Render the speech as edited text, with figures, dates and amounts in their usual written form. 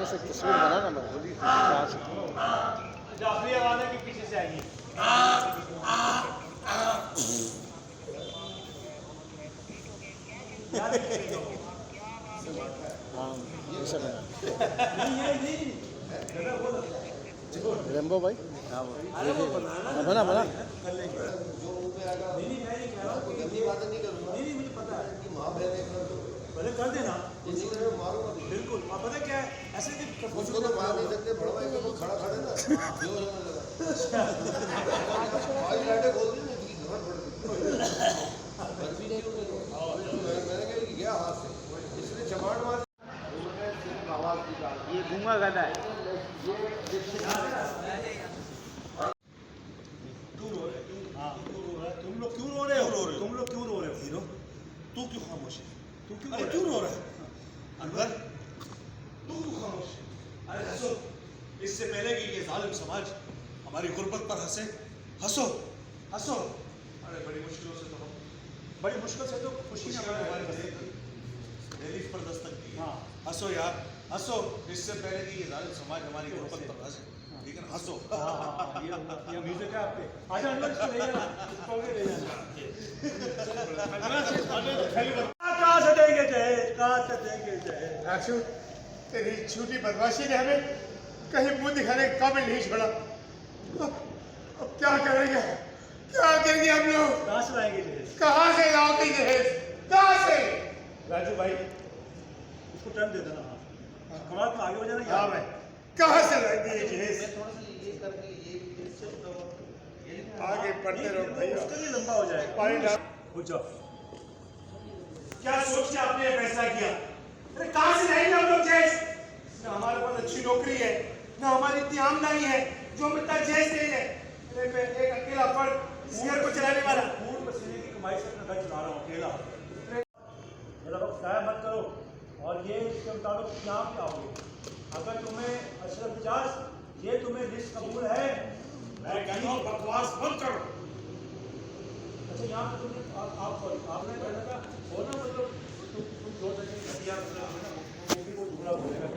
सामने से तस्वीर बनाना मैं यहाँ से जाफरी आवाज़ है कि पीछे से आएगी। हाँ ऐसा बना रेम्बो भाई बना बना पहले कर देना बिल्कुल। आप पता क्या है ऐसे कि उसको तो मार नहीं सकते, बड़ा भाई को खड़ा खड़े ना आज लाटे खोल दी ना इनकी जरूरत पड़ गई। मैंने कहा कि गया हाथ से इसने चमाड़ मार आवाज निकाल। ये गूंगा गधा है। तुम लोग क्यों रो रहे हो? तुम लोग क्यों रो रहे हो? हीरो तू क्यों खामोश है? तू क्यों रो रहा है? अनवर तू क्यों खामोश है? अरे हंसो, इससे पहले कि ये जालिम समाज हमारी गुर्बत पर हंसे, हंसो हंसो। अरे बड़ी मुश्किल से तो खुशी ने हमारे रिलीफ पर दस्तक दी। हाँ हंसो यार हंसो, इससे पहले कि ये जालिम समाज हमारी गुर्बत पर हंसे, लेकिन हंसो। ये म्यूजिक है आपके। आजा अंदर इसको ले जाना, इसको ले जाना। कहाँ से देंगे जय, कहाँ से देंगे जय। राशु, तेरी झूठी बदमाशी ने हमें कहीं मुंह दिखाने के काबिल नहीं छोड़ा। अब क्या करेंगे हम लोग? कहाँ से लाएंगे जहेज? कहाँ से लाओगे जहेज? कहाँ से? राजू भाई उसको टाइम दे देना। कमाल में आगे हो जाना। हाँ भाई, कहाँ से लाएंगे ये जहेज? आगे बढ़ते रहो भैया, उसके लिए लंबा हो जाएगा। पानी डाल। उठ जाओ। क्या सोच के आपने ये फैसला किया? अरे कहाँ से लाएंगे हम लोग जहेज? ना हमारे पास अच्छी नौकरी है, ना हमारी इतनी आमदनी है जो हम इतना जहेज दे रहे हैं। अरे मैं एक अकेला फर्द इस घर को चलाने वाला, खून पसीने की कमाई से अपना घर चला रहा हूँ अकेला। मेरा वक्त ज़ाया मत करो और ये इसके मुताबिक यहाँ पे आओगे। अगर तुम्हें अशरफ इजाज ये तुम्हें रिस्क कबूल है, मैं कहता हूँ बकवास बंद करो। अच्छा यहाँ पे तुमने आपने कहना था हो ना, मतलब तुम 2 सेकंड घटिया मतलब वो भी को झूठा बोलेगा।